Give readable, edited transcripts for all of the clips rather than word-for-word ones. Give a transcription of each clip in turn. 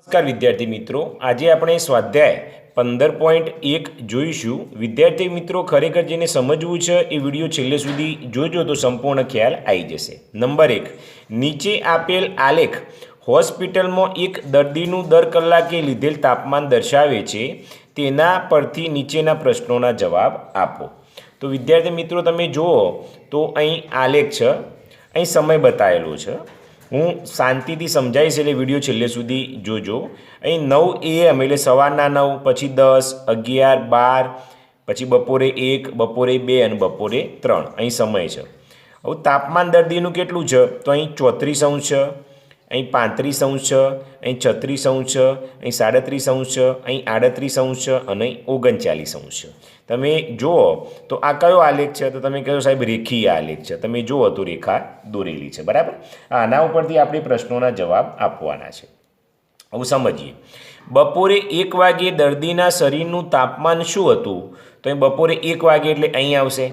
નમસ્કાર વિદ્યાર્થી મિત્રો, આજે આપણે સ્વાધ્યાય 15.1 જોઈશું। વિદ્યાર્થી મિત્રો, ખરેખર જેને સમજવું છે એ વિડીયો છેલ્લે સુધી જોજો તો સંપૂર્ણ ખ્યાલ આવી જશે। નંબર 1, નીચે આપેલ આલેખ હોસ્પિટલમાં એક દર્દીનું દર કલાકે લીધેલ તાપમાન દર્શાવે છે, તેના પરથી નીચેના પ્રશ્નોના જવાબ આપો। તો વિદ્યાર્થી મિત્રો, તમે જુઓ તો અહીં આલેખ છે, અહીં સમય બતાવેલો છે। હું શાંતિથી સમજાવીશ એટલે વિડીયો છેલ્લે સુધી જોજો। અહીં 9 AM એટલે સવારના 9, પછી 10, 11, 12, પછી બપોરે 1, બપોરે 2 અને બપોરે 3 અહીં સમય છે। હવે તાપમાન દર્દીનું કેટલું છે તો અહીં 34° છે, અહીં 35° છે, અહીં 36° છે, અહીં 37° છે, અહીં 38° છે અને અહીં 39° છે। તમે જુઓ તો આ કયો આલેખ છે? તો તમે કહો સાહેબ રેખીય આલેખ છે। તમે જુઓ તો રેખા દોરેલી છે, બરાબર। આના ઉપરથી આપણે પ્રશ્નોના જવાબ આપવાના છે। હવે સમજીએ। બપોરે 1 વાગે દર્દીના શરીરનું તાપમાન શું હતું? તો અહીં બપોરે 1 વાગે એટલે અહીં આવશે।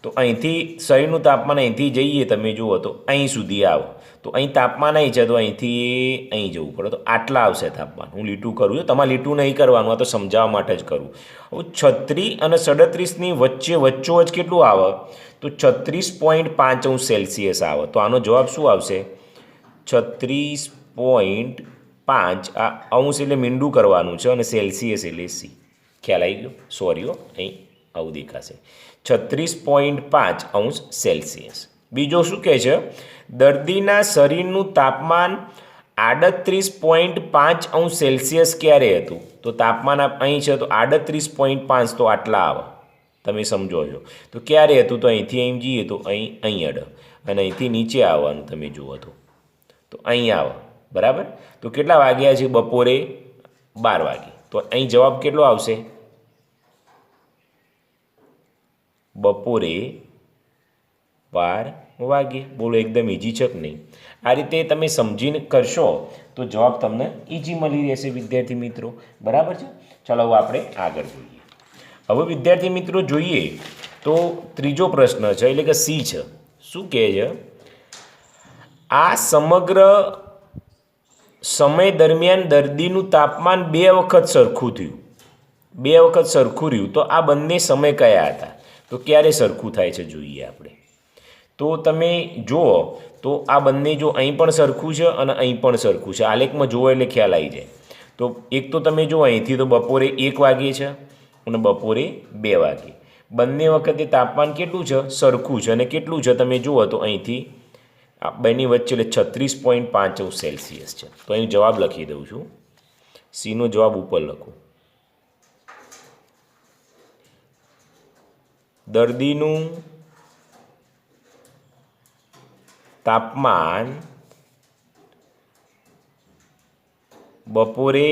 તો અહીંથી શરીરનું તાપમાન અહીંથી જઈએ, તમે જુઓ તો અહીં સુધી આવો તો અહીં તાપમાન અહીં છે, તો અહીંથી અહીં જવું પડે તો આટલા આવશે તાપમાન। હું લીટું કરું છું, તમારે લીટું નહીં કરવાનું, આ તો સમજાવવા માટે જ કરું। હવે 36 અને 37ની વચ્ચે વચ્ચોવચ કેટલું આવે? તો 36.5 સેલ્સિયસ આવે। તો આનો જવાબ શું આવશે? 36.5 આ અંશ એટલે મીંડું કરવાનું છે અને સેલ્સિયસ એટલે સી। ખ્યાલ આવી ગયો? સોરી હો, અહીં આવું દેખાશે 36.5 સેલ્સિયસ। બીજો શું કહે છે? દર્દીના શરીરનું તાપમાન 38.5 સેલ્સિયસ ક્યારે હતું? તો તાપમાન અહીં છે તો 38.5 તો આટલા આવે, તમે સમજો છો। તો ક્યારે હતું? તો અહીંથી અહીં જઈએ તો અહીં અડે અને અહીંથી નીચે આવવાનું, તમે જુઓ તો અહીં આવે, બરાબર। તો કેટલા વાગ્યા છે? બપોરે 12 વાગે। તો અહીં જવાબ કેટલો આવશે? બપોરે 12 વાગે। બોલો, એકદમ ઇઝી છે કે નહીં? આ રીતે તમે સમજીને કરશો તો જવાબ તમને ઇઝી મળી રહેશે વિદ્યાર્થી મિત્રો, બરાબર છે। ચાલો હવે આપણે આગળ જોઈએ। હવે વિદ્યાર્થી મિત્રો જોઈએ તો ત્રીજો પ્રશ્ન છે, એટલે કે સી છે। શું કહે છે? આ સમગ્ર સમય દરમિયાન દર્દીનું તાપમાન 2 વખત સરખું થયું, 2 વખત સરખું રહ્યું, તો આ બંને સમય કયા હતા? તો ક્યારે સરખું થાય છે જોઈએ આપણે। તો તમે જુઓ તો આ બંને જો અહીં પણ સરખું છે અને અહીં પણ સરખું છે, આલેખમાં જુઓ એટલે ખ્યાલ આવી જાય। તો એક તો તમે જુઓ અહીંથી તો બપોરે 1 વાગે છે અને બપોરે 2 વાગે, બંને વખતે તાપમાન કેટલું છે? સરખું છે। અને કેટલું છે તમે જુઓ તો અહીંથી આ બંને વચ્ચે એટલે 36.5 સેલ્સિયસ છે। તો અહીં જવાબ લખી દઉં છું, સીનો જવાબ ઉપર લખું। દર્દીનું તાપમાન બપોરે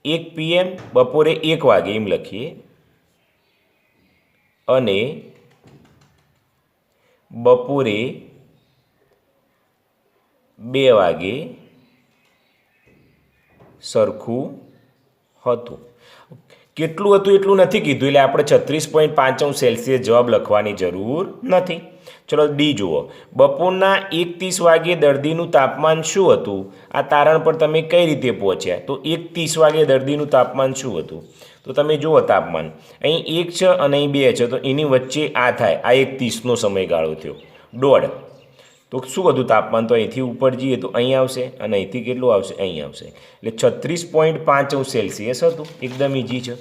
1 PM, બપોરે 1 વાગે એમ લખીએ, અને બપોરે 2 વાગે સરખું હતું। કેટલું હતું એટલું નથી કીધું, એટલે આપણે 36.5 સેલ્સિયસ જવાબ લખવાની જરૂર નથી। ચલો ડી જુઓ। બપોરના 1:30 વાગે દર્દીનું તાપમાન શું હતું? આ તારણ પર તમે કઈ રીતે પહોંચ્યા? તો 1:30 વાગે દર્દીનું તાપમાન શું હતું? તો તમે જુઓ તાપમાન અહીં 1 છે અને અહીં 2 છે, તો એની વચ્ચે આ થાય, આ 1:30નો સમયગાળો થયો, દોઢ। તો શું હતું તાપમાન? તો અહીંથી ઉપર જઈએ તો અહીં આવશે અને અહીંથી કેટલું આવશે? અહીં આવશે, એટલે 36.5 સેલ્સિયસ હતું। એકદમ ઇઝી છે।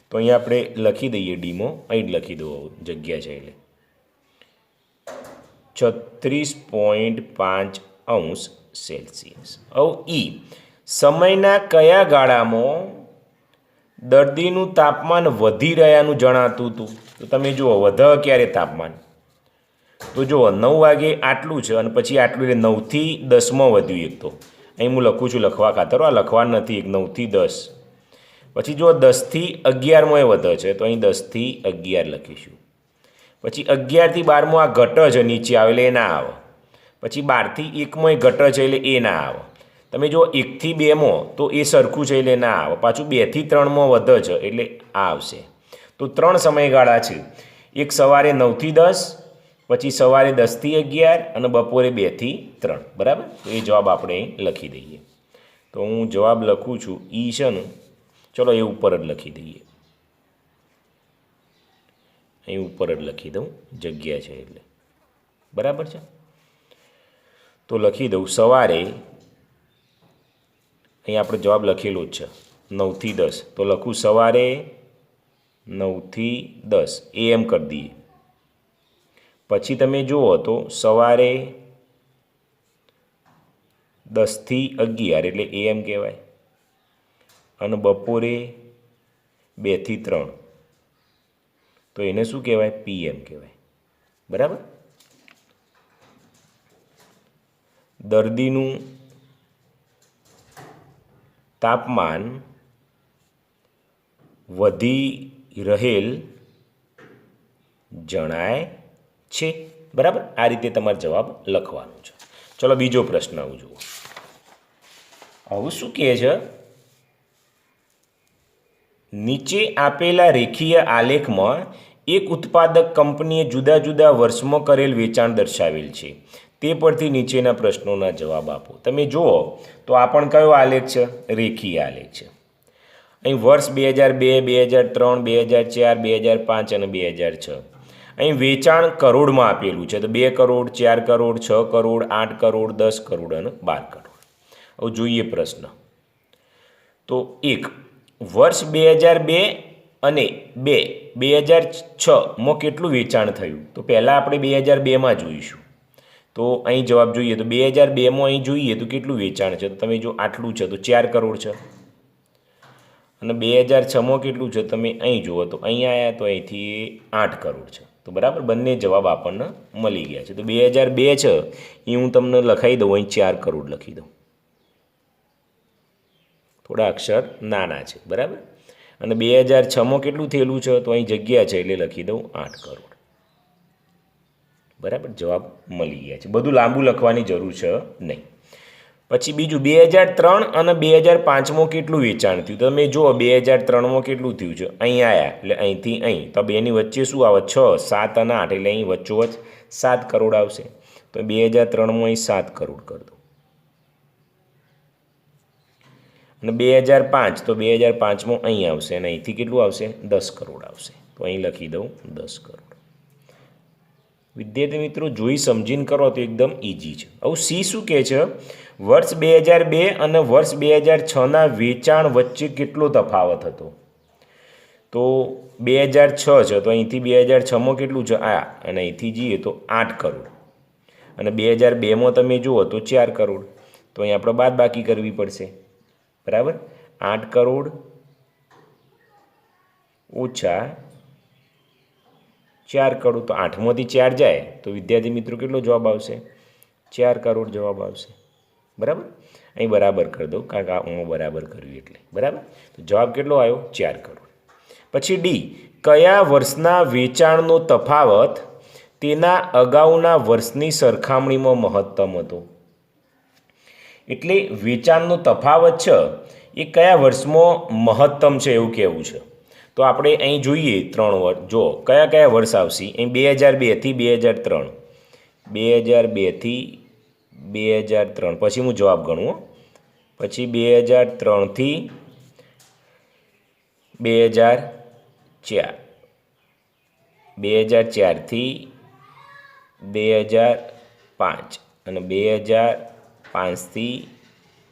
તો અહીંયા આપણે લખી દઈએ ડીમો, અહીં જ લખી દો, જગ્યા છે એટલે 36.5 સેલ્સિયસ। હવે ઈ, સમયના કયા ગાળામાં દર્દીનું તાપમાન વધી રહ્યાનું જણાતું હતું? તો તમે જુઓ વધે ક્યારે તાપમાન? તો જુઓ 9 વાગે આટલું છે અને પછી આટલું, એટલે 9થી 10માં વધ્યું એક તો, અહીં હું લખું છું લખવા ખાતર, આ લખવાનું નથી, એક 9થી 10, પછી જો 10થી 11માં વધે છે તો અહીં 10થી 11 લખીશું, પછી 11થી 12માં આ ઘટે છે નીચે આવે એટલે એ ના આવે, પછી 12થી 1માં ઘટે છે એટલે એ ના આવે, તમે જો 1થી 2માં તો એ સરખું છે એટલે ના આવે, પાછું 2થી 3માં વધે છે એટલે આ આવશે। તો 3 સમયગાળા છે, એક સવારે 9થી 10, પછી સવારે 10થી 11 અને બપોરે 2થી 3, બરાબર। તો એ જવાબ આપણે અહીં લખી દઈએ। તો હું જવાબ લખું છું ઈ છે ને, ચલો એ ઉપર જ લખી દઈએ, અહીં ઉપર જ લખી દઉં, જગ્યા છે એટલે, બરાબર છે. તો લખી દઉં સવારે, અહીં આપણે જવાબ લખેલો જ છે 9 થી 10, તો લખું સવારે 9 થી 10 AM કરી દઈએ. પછી તમે જુઓ તો સવારે 10 થી 11 એટલે AM કહેવાય, અને બપોરે 2 થી 3 તો એને શું કહેવાય? PM કહેવાય, બરાબર. દર્દીનું તાપમાન વધી રહેલ જણાય છે, બરાબર. આ રીતે તમારે જવાબ લખવાનો છે. ચલો બીજો પ્રશ્ન આવું જુઓ. આવું શું કહે છે? નીચે આપેલા રેખીય આલેખમાં એક ઉત્પાદક કંપનીએ જુદા જુદા વર્ષમાં કરેલ વેચાણ દર્શાવેલ છે. તે પરથી નીચેના પ્રશ્નોના જવાબ આપો. તમે જુઓ તો આ પણ કયો આલેખ છે? રેખીય આલેખ છે. અહીં વર્ષ 2002, 2003, 2004, 2005 અને 2006. અહીં વેચાણ કરોડમાં આપેલું છે, તો 2 કરોડ, 4 કરોડ, 6 કરોડ, 8 કરોડ, 10 કરોડ અને 12 કરોડ. હવે જોઈએ પ્રશ્ન. તો એક વર્ષ 2002 અને 2006માં કેટલું વેચાણ થયું? તો પહેલાં આપણે 2002માં જોઈશું. તો અહીં જવાબ જોઈએ તો 2002માં અહીં જોઈએ તો કેટલું વેચાણ છે? તો તમે જો આટલું છે તો 4 કરોડ છે. અને 2006માં કેટલું છે? તમે અહીં જુઓ તો અહીં આવ્યા તો અહીંથી 8 કરોડ છે. તો બરાબર, બંને જવાબ આપણને મળી ગયા છે. તો 2002 છે એ હું તમને લખાઈ દઉં, અહીં 4 કરોડ લખી દઉં, થોડા અક્ષર નાના છે, બરાબર. અને 2006માં કેટલું થયેલું છે? તો અહીં જગ્યા છે એટલે લખી દઉં 8 કરોડ, બરાબર. જવાબ મળી ગયા છે. બધું લાંબુ લખવાની જરૂર છે નહીં. પછી બીજું 2003 અને 2005માં કેટલું વેચાણ થયું? તમે જુઓ 2003માં કેટલું થયું છે? અહીં આવ્યા એટલે અહીંથી અહીં, તો બેની વચ્ચે શું આવે? 6, 7 અને 8 એટલે અહીં વચ્ચોવચ્ચ 7 કરોડ આવશે. તો 2003માં અહીં 7 કરોડ કરી દો. અને 2005 તો 2005માં અહીં આવશે અને અહીંથી કેટલું આવશે? 10 કરોડ આવશે. તો અહીં લખી દઉં 10 કરોડ. વિદ્યાર્થી મિત્રો જોઈ સમજીને કરો તો એકદમ ઇઝી છે. હવે સી શું કહે છે? વર્ષ 2002 અને વર્ષ 2006ના વેચાણ વચ્ચે કેટલો તફાવત હતો? તો 2006 છે તો અહીંથી 2006માં કેટલું છે? આ, અને અહીંથી જઈએ તો 8 કરોડ. અને 2002માં તમે જુઓ તો 4 કરોડ. તો અહીં આપણે બાદબાકી કરવી પડશે, બરાબર. 8 કરોડ ઓછા 4 કરોડ, તો 8માંથી 4 જાય તો વિદ્યાર્થી મિત્રો કેટલો જવાબ આવશે? 4 કરોડ જવાબ આવશે, બરાબર. અહીં બરાબર કરી દઉં કારણ કે હું બરાબર કર્યું એટલે, બરાબર. તો જવાબ કેટલો આવ્યો? 4 કરોડ. પછી ડી, કયા વર્ષના વેચાણનો તફાવત તેના અગાઉના વર્ષની સરખામણીમાં મહત્તમ હતો? એટલે વેચાણનો તફાવત છે એ કયા વર્ષમાં મહત્તમ છે એવું કહેવું છે. તો આપણે અહીં જોઈએ 3 વર્ષ, જો કયા કયા વર્ષ આવશે? અહીં 2002 થી 2003, 2002 થી 2003, પછી હું જવાબ ગણું, પછી 2003 થી 2004, 2004 થી 2005 અને 2005 થી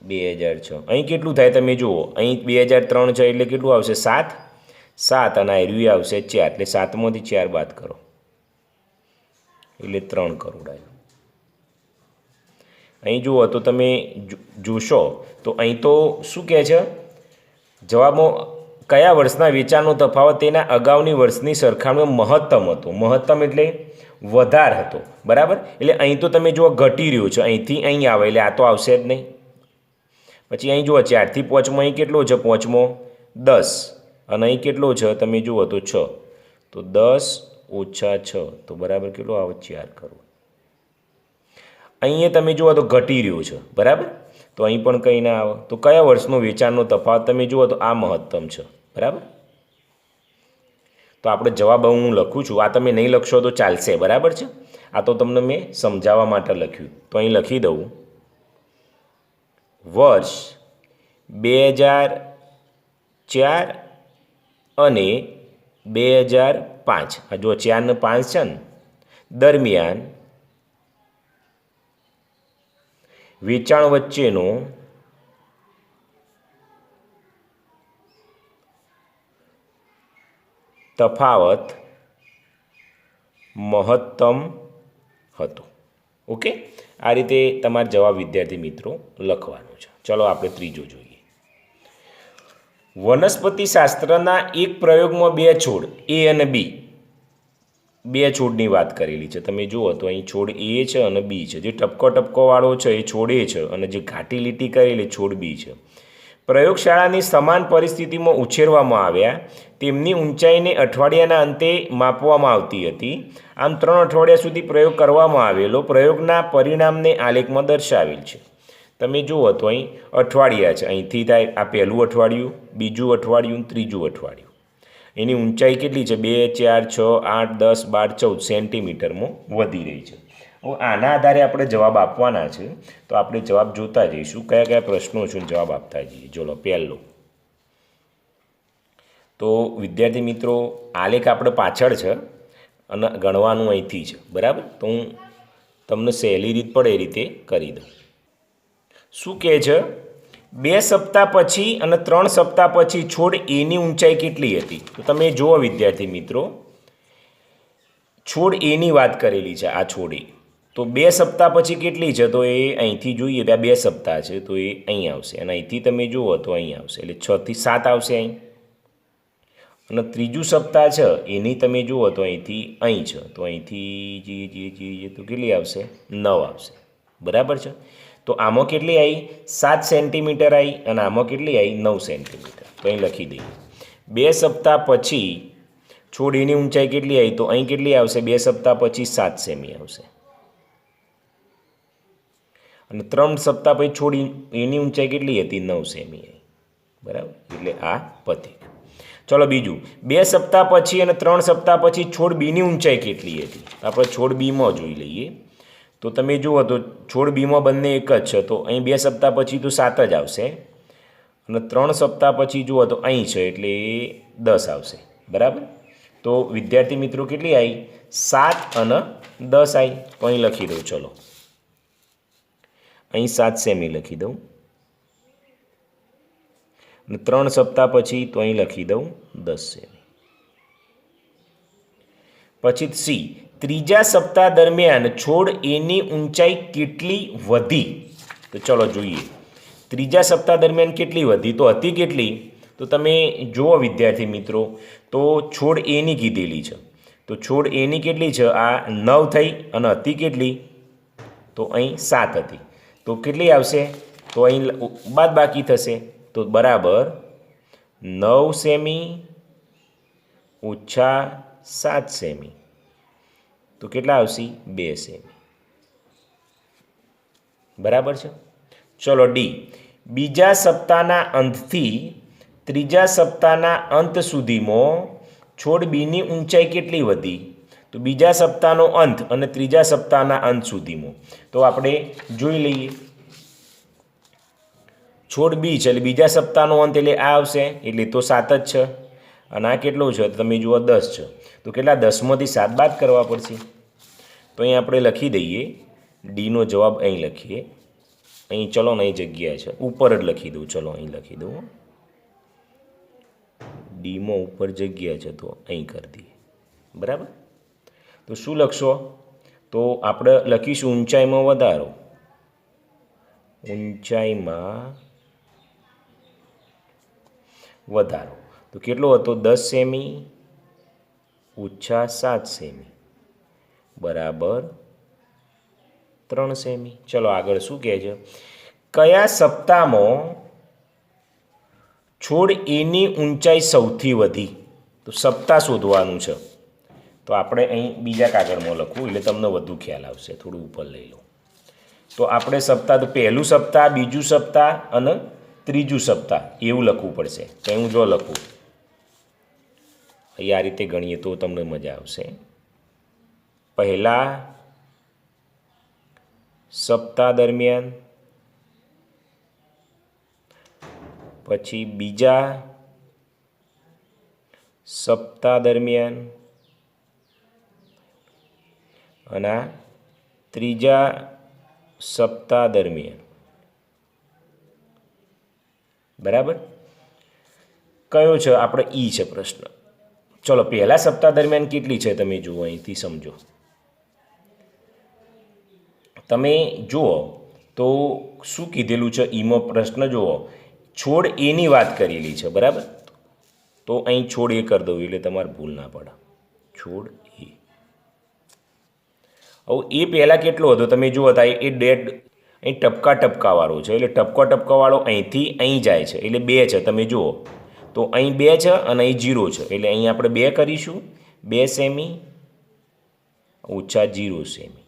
2006. અહીં કેટલું થાય તમે જુઓ, અહીં 2003 છે એટલે કેટલું આવશે? 7 અને આયરું આવશે 4, એટલે 7માંથી 4 બાદ કરો એટલે 3 કરોડ આવ્યું. અહીં જુઓ તો તમે જોશો તો અહીં તો શું કહે છે જવાબમાં? કયા વર્ષના વેચાણનો તફાવત તેના અગાઉની વર્ષની સરખામણીમાં મહત્તમ હતો. મહત્તમ એટલે વધારે હતો, બરાબર. એટલે અહીં તો તમે જુઓ ઘટી રહ્યું છે, અહીંથી અહીં આવે એટલે આ તો આવશે જ નહીં. પછી અહીં જુઓ 4 થી 5માં અહીં કેટલો છે? 5માં 10 અને અહીં કેટલો છે? તમે જુઓ તો 6, તો 10 ઓછા 6 તો બરાબર કેટલો આવે? 4 કરોડ. અહીંયા તમે જુઓ તો ઘટી રહ્યું છે, બરાબર. તો અહીં પણ કંઈ ના આવે. તો કયા વર્ષનો વેચાણનો તફાવત તમે જુઓ તો આ મહત્તમ છે, બરાબર. તો આપણે જવાબ હું લખું છું, આ તમે નહીં લખશો તો ચાલશે, બરાબર છે. આ તો તમને મેં સમજાવવા માટે લખ્યું. તો અહીં લખી દઉં વર્ષ 2004 અને 2005 આ જો 4 ને 5 છે ને દરમિયાન વેચાણ વચ્ચેનો તફાવત મહત્તમ હતો. ઓકે, આ રીતે તમારે જવાબ વિદ્યાર્થી મિત્રો લખવાનો છે. ચલો આપણે ત્રીજો જોઈએ. વનસ્પતિ શાસ્ત્રના એક પ્રયોગમાં બે છોડ એ અને બી, બે છોડની વાત કરેલી છે. તમે જુઓ તો અહીં છોડ એ છે અને બી છે. જે ટપકો ટપકોવાળો છે એ છોડ એ છે અને જે ઘાટી લીટી કરેલી છોડ બી છે. પ્રયોગશાળાની સમાન પરિસ્થિતિમાં ઉછેરવામાં આવ્યા. તેમની ઊંચાઈને અઠવાડિયાના અંતે માપવામાં આવતી હતી. આમ 3 અઠવાડિયા સુધી પ્રયોગ કરવામાં આવેલો. પ્રયોગના પરિણામને આલેખમાં દર્શાવેલ છે. તમે જુઓ તો અહીં અઠવાડિયા છે. અહીંથી થાય આ પહેલું અઠવાડિયું, બીજું અઠવાડિયું, ત્રીજું અઠવાડિયું. એની ઊંચાઈ કેટલી છે? 2, 4, 6, 8, 10, 12, 14 સેન્ટીમીટરમાં વધી રહી છે. હવે આના આધારે આપણે જવાબ આપવાના છે. તો આપણે જવાબ જોતા જઈશું કયા કયા પ્રશ્નો છે જવાબ આપતા જઈએ. ચલો પહેલો તો વિદ્યાર્થી મિત્રો આલેખ આપણે પાછળ છે અને ગણવાનું અહીંથી છે. બરાબર, તો હું તમને સહેલી રીત પડે એ રીતે કરી દઉં. શું કહે છે? 2 સપ્તાહ પછી અને 3 સપ્તાહ પછી છોડ એની ઊંચાઈ કેટલી હતી? તો તમે જુઓ વિદ્યાર્થી મિત્રો, છોડ એની વાત કરેલી છે. આ છોડ એ તો 2 સપ્તાહ પછી કેટલી છે? તો એ અહીંથી જોઈએ 2 સપ્તાહ છે તો એ અહીં આવશે અને અહીંથી તમે જુઓ તો અહીં આવશે એટલે 6 થી 7 આવશે અહીં. અને ત્રીજું સપ્તાહ છે એની તમે જુઓ તો અહીંથી અહીં છે તો અહીંથી જે તો કેટલી આવશે? 9 આવશે. બરાબર છે, તો આમાં કેટલી આવી? 7 સેન્ટીમીટર આવી અને આમાં કેટલી આવી? 9 સેન્ટીમીટર. તો અહીં લખી દઈએ 2 સપ્તાહ પછી છોડ એની ઊંચાઈ કેટલી આવી? તો અહીં કેટલી આવશે? 2 સપ્તાહ પછી 7 સેમી આવશે. અને 3 સપ્તાહ પછી છોડ એની ઊંચાઈ કેટલી હતી? 9 સેમી આવી. બરાબર, એટલે આ પતી. ચલો બીજું, 2 સપ્તાહ પછી અને 3 સપ્તાહ પછી છોડ બીની ઊંચાઈ કેટલી હતી? આપણે છોડ બીમાં જોઈ લઈએ. તો તમે જુઓ તો છોડ બીમાં બંને એક જ છે તો અહીં 2 સપ્તાહ પછી તો 7 જ આવશે અને 3 સપ્તાહ પછી જુઓ તો અહીં છે એટલે 10 આવશે. બરાબર, તો વિદ્યાર્થી મિત્રો કેટલી આવી? 7 અને 10 આવી. તો અહીં લખી દઉં. ચલો અહીં 7 સેમી લખી દઉં અને 3 સપ્તાહ પછી તો અહીં લખી દઉં 10 સેમી. પછી સી, ત્રીજા સપ્તાહ દરમિયાન છોડ એની ઊંચાઈ કેટલી વધી? તો ચલો જોઈએ ત્રીજા સપ્તાહ દરમિયાન કેટલી વધી. તો હતી કેટલી? તો તમે જુઓ વિદ્યાર્થી મિત્રો, તો છોડ એની કીધેલી છે. તો છોડ એની કેટલી છે? આ 9 થઈ અને હતી કેટલી? તો અહીં 7 હતી. તો કેટલી આવશે? તો અહીં બાદ બાકી થશે તો બરાબર 9 સેમી ઓછા 7 સેમી તો કેટલા આવશે? 2 સેમી. બરાબર છે. ચલો ડી, બીજા સપ્તાહના અંતથી ત્રીજા સપ્તાહના અંત સુધીમાં છોડ બીની ઊંચાઈ કેટલી વધી? તો બીજા સપ્તાહનો અંત અને ત્રીજા સપ્તાહના અંત સુધીમાં તો આપણે જોઈ લઈએ. છોડ બી છે એટલે બીજા સપ્તાહનો અંત એટલે આ આવશે એટલે તો 7 જ છે અને આ કેટલો છે? તમે જુઓ 10 છે તો કેટલા? 10માંથી 7 બાદ કરવા પડશે. તો અહીં આપણે લખી દઈએ ડીનો જવાબ અહીં લખીએ. અહીં ચલો ને અહીં જગ્યા છે ઉપર જ લખી દઉં. ચલો અહીં લખી દઉં. ડીમાં ઉપર જગ્યા છે તો અહીં કરી દઈએ. બરાબર, તો શું લખશો? તો આપણે લખીશું ઊંચાઈમાં વધારો. ઊંચાઈમાં વધારો તો કેટલો હતો? 10 સેમી ઓછા 7 સેમી બરાબર 3 સેમી. ચલો આગળ શું કહે છે? કયા સપ્તાહમાં છોડ એની ઊંચાઈ સૌથી વધી? તો સપ્તાહ શોધવાનું છે. તો આપણે અહીં બીજા કાગળમાં લખવું એટલે તમને વધુ ખ્યાલ આવશે. થોડું ઉપર લઈ લો. તો આપણે સપ્તાહ તો પહેલું સપ્તાહ, બીજું સપ્તાહ અને ત્રીજું સપ્તાહ એવું લખવું પડશે. તો હું જો લખું અહીં આ રીતે ગણીએ તો તમને મજા આવશે. પહેલા સપ્તાહ દરમિયાન પછી બીજા સપ્તાહ દરમિયાન અને આ ત્રીજા સપ્તાહ દરમિયાન. બરાબર. કયો છે આપણે ઈ છે પ્રશ્ન. ચલો પહેલા સપ્તાહ દરમિયાન કેટલી છે તમે જુઓ, અહીંથી સમજો. તમે જુઓ તો શું કીધેલું છે ઈમાં પ્રશ્ન જુઓ, છોડ એની વાત કરેલી છે. બરાબર. તો અહીં છોડ એ કરી દઉં એટલે તમારે ભૂલ ના પડે. છોડ એ. હવે એ પહેલાં કેટલો હતો તમે જુઓ હતા એ ડેટ અહીં ટપકાવાળો છે, એટલે ટપકાવાળો અહીંથી અહીં જાય છે એટલે 2 છે. તમે જુઓ તો અહીં 2 છે અને અહીં 0 છે, એટલે અહીં આપણે 2 કરીશું. 2 સેમી ઓછા 0 સેમી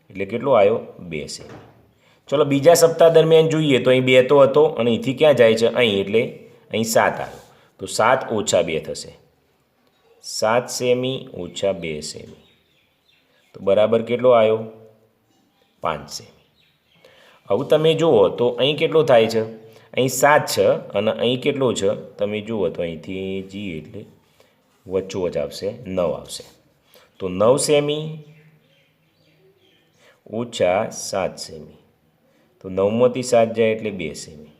એટલે કેટલો આવ્યો? 2 સેમી. ચલો બીજા સપ્તાહ દરમિયાન જોઈએ તો અહીં 2 તો હતો અને અહીંથી ક્યાં જાય છે? અહીં, એટલે અહીં 7 આવ્યો. તો 7 ઓછા 2 થશે. 7 સેમી ઓછા 2 સેમી તો બરાબર કેટલો આવ્યો? 5 સેમી. હવે તમે જુઓ તો અહીં કેટલો થાય છે? અહીં 7 છે અને અહીં કેટલો છે તમે જુઓ તો અહીંથી જઈએ એટલે વચ્ચોવચ આવશે 9 આવશે. તો 9 સેમી ઓછા 7 સેમી તો 9માંથી 7 જાય એટલે 2 સેમી.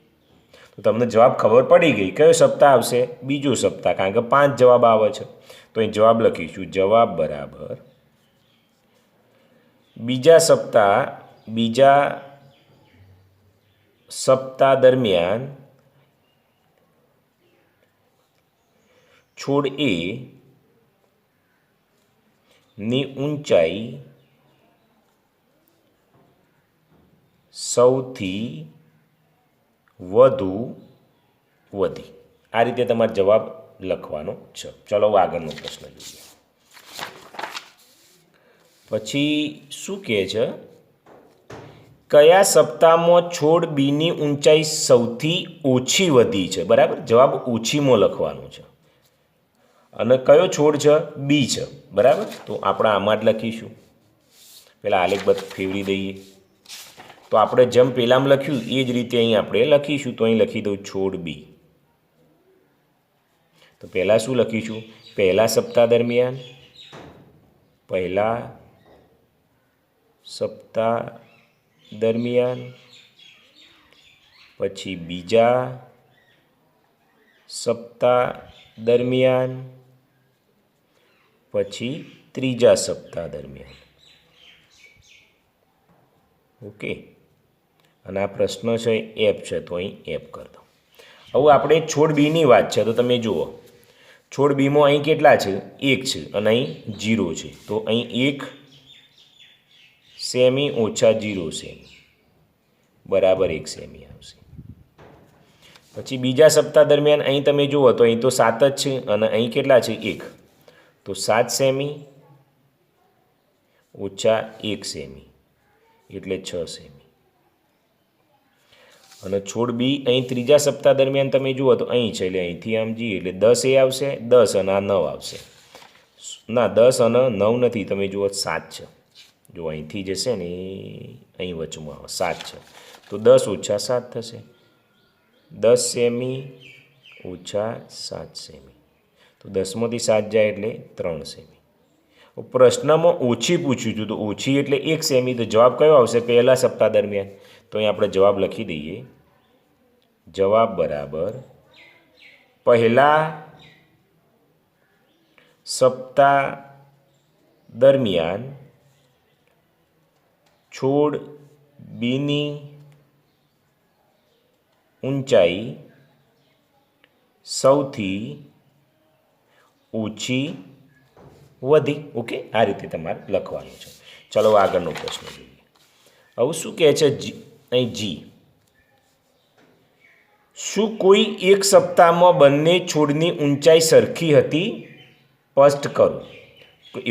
તો તમને જવાબ ખબર પડી ગઈ. કયો સપ્તાહ આવશે? બીજો સપ્તાહ, કારણ કે 5 જવાબ આવે છે. તો અહીં જવાબ લખીશું. જવાબ બરાબર બીજા સપ્તાહ દરમિયાન છોડ એ ની ઊંચાઈ સૌથી વધુ વધી. આ રીતે તમારે જવાબ લખવાનો છે. ચલો આગળનો પ્રશ્ન જોઈએ. પછી શું કહે છે? કયા સપ્તાહમાં છોડ બીની ઊંચાઈ સૌથી ઓછી વધી છે? બરાબર. જવાબ ઓછીમાં લખવાનો છે. અને કયો છોડ છે? બી છે. બરાબર. તો આપણે આમાં જ લખીશું. પહેલાં આલેખ બધ ફેરવી દઈએ. તો આપણે જેમ પહેલાંમાં લખ્યું એ જ રીતે અહીં આપણે લખીશું. તો અહીં લખી દઉં છોડ બી. તો પહેલાં શું લખીશું? પહેલા સપ્તાહ દરમિયાન, પહેલા સપ્તાહ દરમિયાન, પછી બીજા સપ્તાહ દરમિયાન, પછી ત્રીજા સપ્તાહ દરમિયાન. ઓકે. અને આ પ્રશ્ન છે એફ છે તો અહીં એફ કરી દો. હવે આપણે છોડ બીની વાત છે તો તમે જુઓ છોડ બીમાં અહીં કેટલા છે? 1 છે અને અહીં 0 છે. તો અહીં 1 સેમી ઓછા 0 સેમી બરાબર 1 સેમી આવશે. પછી બીજા સપ્તાહ દરમિયાન અહીં તમે જુઓ તો અહીં તો 7 જ છે અને અહીં કેટલા છે? 1. તો 7 સેમી ઓછા 1 સેમી એટલે 6 સેમી. અને છોડ બી અહીં ત્રીજા સપ્તાહ દરમિયાન તમે જુઓ તો અહીં છે એટલે અહીંથી આમ જઈએ એટલે 10 એ આવશે, 10 અને આ 9 આવશે. ના, 10 અને 9 નથી. તમે જુઓ 7 છે. જો અહીંથી જશે ને અહીં વચમાં આવે 7 છે. તો 10 ઓછા 7 થશે. 10 સેમી ઓછા 7 સેમી તો 10માંથી 7 જાય એટલે 3 સેમી. પ્રશ્નમાં ઓછી પૂછ્યું હતું તો ઓછી એટલે 1 સેમી. તો જવાબ કયો આવશે? પહેલા સપ્તાહ દરમિયાન. તો અહીં આપણે જવાબ લખી દઈએ. જવાબ બરાબર પહેલા સપ્તાહ દરમિયાન છોડ બીની ઊંચાઈ સૌથી ઓછી વધી. ઓકે. આ રીતે તમારે લખવાનું છે. ચલો આગળનો પ્રશ્ન જોઈએ. હવે શું કહે છે? અહીં જી. શું કોઈ એક સપ્તાહમાં બંને છોડની ઊંચાઈ સરખી હતી? સ્પષ્ટ કરો.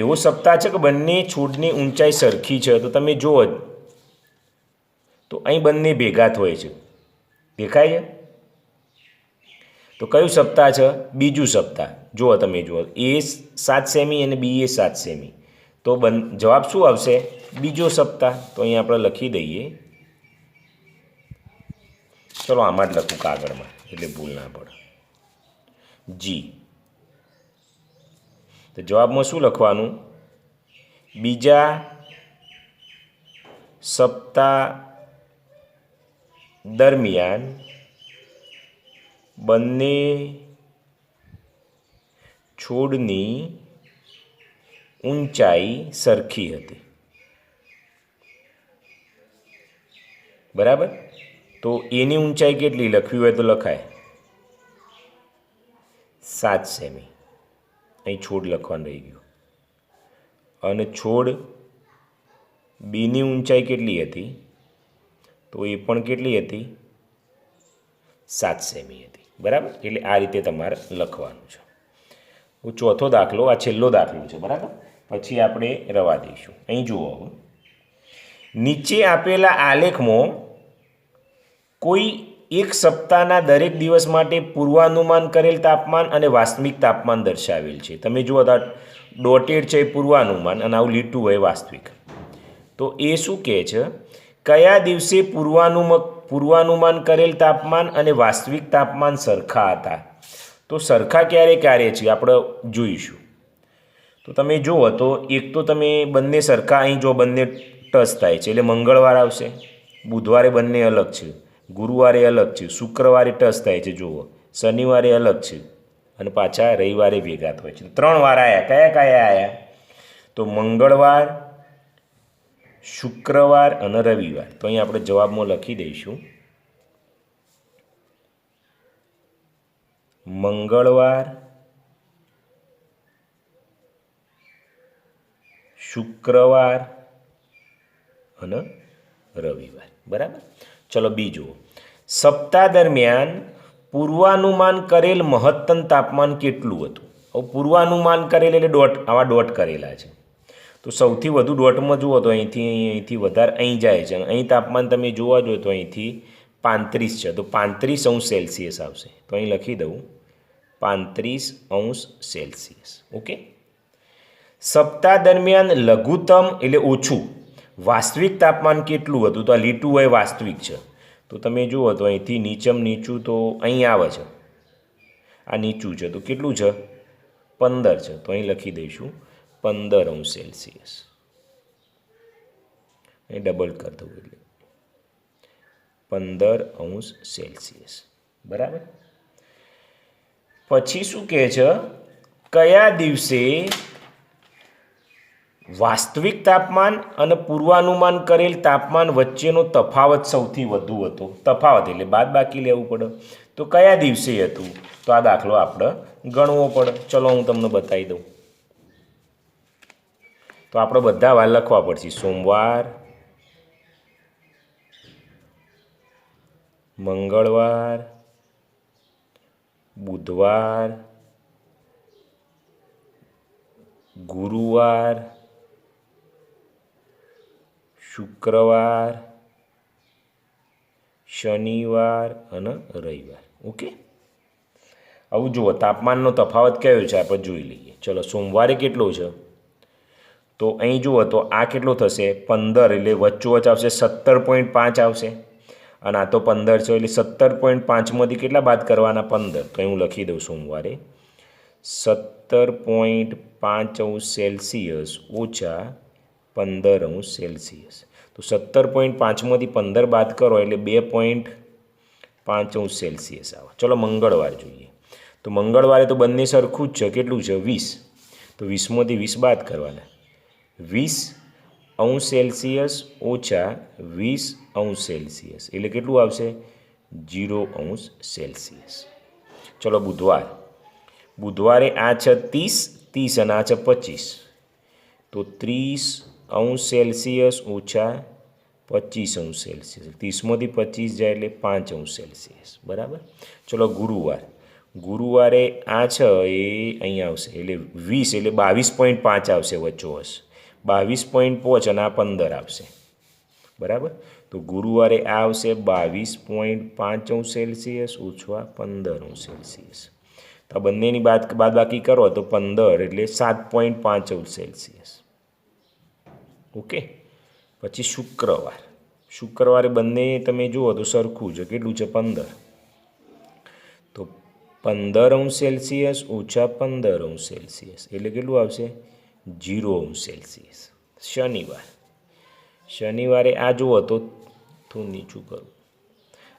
એવો સપ્તાહ છે કે બંને છોડની ઊંચાઈ સરખી છે. તો તમે જુઓ તો અહીં બંને ભેગા થાય છે. દેખાય છે? તો કયું સપ્તાહ છે? બીજું સપ્તાહ. જુઓ તમે જુઓ એ 7 સેમી અને બી એ 7 સેમી. તો જવાબ શું આવશે? બીજો સપ્તાહ. તો અહીં આપણે લખી દઈએ ચલો આમાં જ લખું કાગળમાં એટલે ભૂલ ના પડે. જી. તો જવાબમાં શું લખવાનું? બીજા સપ્તાહ દરમિયાન બંને છોડની ઊંચાઈ સરખી હતી. બરાબર. તો એની ઊંચાઈ કેટલી લખવી હોય તો લખાય 7 સેમી. અહીં છોડ લખવાનું રહી ગયું. અને છોડ બીની ઊંચાઈ કેટલી હતી? તો એ પણ કેટલી હતી? 7 સેમી હતી. બરાબર. એટલે આ રીતે તમારે લખવાનું છે. ચોથો દાખલો, આ છેલ્લો દાખલો છે. બરાબર. પછી આપણે રવા દઈશું. અહીં જુઓ, નીચે આપેલા આલેખમાં કોઈ એક સપ્તાહના દરેક દિવસ માટે પૂર્વાનુમાન કરેલ તાપમાન અને વાસ્તવિક તાપમાન દર્શાવેલ છે. તમે જુઓ તો ડોટેડ છે એ પૂર્વાનુમાન અને આવું લીટું હોય વાસ્તવિક. તો એ શું કહે છે? કયા દિવસે પૂર્વાનુમાન કરેલ તાપમાન અને વાસ્તવિક તાપમાન સરખા હતા? તો સરખા ક્યારે ક્યારે છે આપણે જોઈશું. તો તમે જુઓ તો એક તો તમે બંને સરખા અહીં જો બંને ટચ થાય છે એટલે મંગળવાર આવશે, બુધવારે બંને અલગ છે, ગુરુવારે અલગ છે, શુક્રવારે ટચ થાય છે જુઓ, શનિવારે અલગ છે અને પાછા રવિવારે ભેગા થાય છે. 3 વાર આવ્યા. કયા કયા આવ્યા? તો મંગળવાર, શુક્રવાર અને રવિવાર. તો અહીં આપણે જવાબમાં લખી દઈશું મંગળવાર, શુક્રવાર અને રવિવાર. બરાબર. ચલો બીજું, સપ્તાહ દરમિયાન પૂર્વાનુમાન કરેલ મહત્તમ તાપમાન કેટલું હતું? હવે પૂર્વાનુમાન કરેલ એટલે ડોટ, આવા ડોટ કરેલા છે. તો સૌથી વધુ ડોટમાં જુઓ તો અહીંથી વધારે અહીં જાય છે. અહીં તાપમાન તમે જોવા જોઈએ તો અહીંથી 35 છે. તો 35°C આવશે. તો અહીં લખી દઉં 35°C. ઓકે. સપ્તાહ દરમિયાન લઘુત્તમ એટલે ઓછું વાસ્તવિક તાપમાન કેટલું હતું? તો આ લીટું હોય વાસ્તવિક છે. તો તમે જુઓ તો અહીંથી નીચું તો અહીં આવે છે, આ નીચું છે તો કેટલું છે? 15 છે. તો અહીં લખી દઈશું 15°C. અહીં ડબલ કરી દઉં એટલે 15°C. બરાબર. પછી શું કહે છે? કયા દિવસે વાસ્તવિક તાપમાન અને પૂર્વાનુમાન કરેલ તાપમાન વચ્ચેનો તફાવત સૌથી વધુ હતો? તફાવત એટલે બાદબાકી લેવું પડે. તો કયા દિવસે હતું? તો આ દાખલો આપણે ગણવો પડે. ચલો હું તમને બતાવી દઉં. તો આપણે બધા વાર લખવા પડશે. સોમવાર, મંગળવાર, બુધવાર, ગુરુવાર, શુક્રવાર, શનિવાર અને રવિવાર. ઓકે. આવું જુઓ તાપમાનનો તફાવત કયો છે આપણે જોઈ લઈએ. ચલો સોમવારે કેટલો છે? તો અહીં જુઓ તો આ કેટલો થશે? 15 એટલે વચ્ચોવચ આવશે 17.5 આવશે. અને આ તો 15 છે એટલે 17.5માંથી કેટલા બાદ કરવાના? 15. તો હું લખી દઉં સોમવારે 17.5°C ઓછા 15°C. તો 17.5માંથી 15 બાદ કરો એટલે 2.5°C આવે. ચલો મંગળવાર જોઈએ. તો મંગળવારે તો બંને સરખું જ છે. કેટલું છે? 20. તો 20માંથી 20 બાદ કરવાના. 20°C ઓછા 20°C એટલે કેટલું આવશે? 0°C. ચલો બુધવાર. બુધવારે આ છે 30 અને આ છે 25. તો 30°C ઓછા 25°C. 30માંથી 25 જાય એટલે 5°C. બરાબર. ચલો ગુરુવાર. ગુરુવારે આ છે એ અહીં આવશે એટલે 20 એટલે 22.5 આવશે વચ્ચોવચ. 22.5 અને આ 15 આવશે. બરાબર. તો ગુરુવારે આ આવશે 22.5°C ઓછા 15°C. તો આ બંનેની બાદબાકી કરો તો 15 એટલે 7.5°C. ઓકે. પછી શુક્રવાર. શુક્રવારે બંને તમે જુઓ તો સરખું છે, કેટલું છે 15, તો 15° ઓછા 15° એટલે કેટલું આવશે 0°. શનિવારે આ જુઓ તો થોડું નીચું કરું,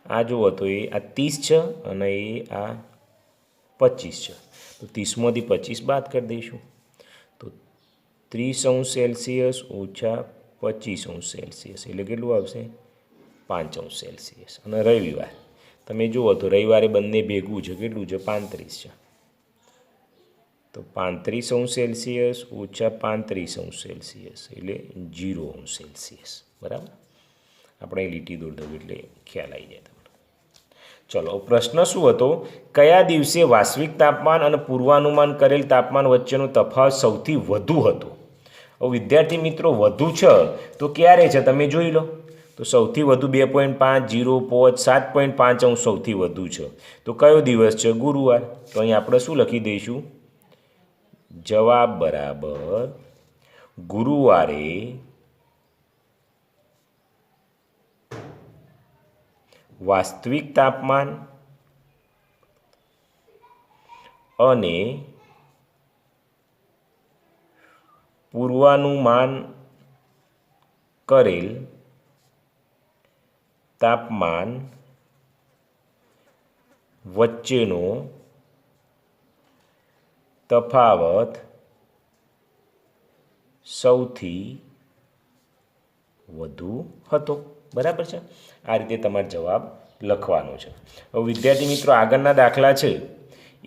આ જુઓ તો એ આ 30 છે અને એ આ 25 છે, તો 30માંથી 25 બાદ કરી દઈશું, તો 30° ઓછા 25° એટલે કેટલું આવશે 5°. અને રવિવાર તમે જુઓ તો રવિવારે બંને ભેગું છે, કેટલું છે 35 છે, તો 35° ઓછા 35° એટલે 0°. બરાબર, આપણે લીટી દોરી દઉં એટલે ખ્યાલ આવી જાય તમને. ચલો, પ્રશ્ન શું હતો? કયા દિવસે વાસ્તવિક તાપમાન અને પૂર્વાનુમાન કરેલ તાપમાન વચ્ચેનો તફાવત સૌથી વધુ હતો? હવે વિદ્યાર્થી મિત્રો વધુ છે તો ક્યારે છે તમે જોઈ લો, તો સૌથી વધુ 2.5, 0, 5, 7.5 સૌથી વધુ છે, તો કયો દિવસ છે? ગુરુવાર. તો અહીં આપણે શું લખી દઈશું? જવાબ બરાબર ગુરુવારે વાસ્તવિક તાપમાન અને પૂર્વાનુમાન કરેલ તાપમાન વચ્ચેનો તફાવત સૌથી વધુ હતો. બરાબર છે, આ રીતે તમારે જવાબ લખવાનો છે. હવે વિદ્યાર્થી મિત્રો આગળના દાખલા છે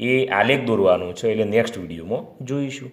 એ આલેખ દોરવાનો છે, એટલે નેક્સ્ટ વિડીયોમાં જોઈશું.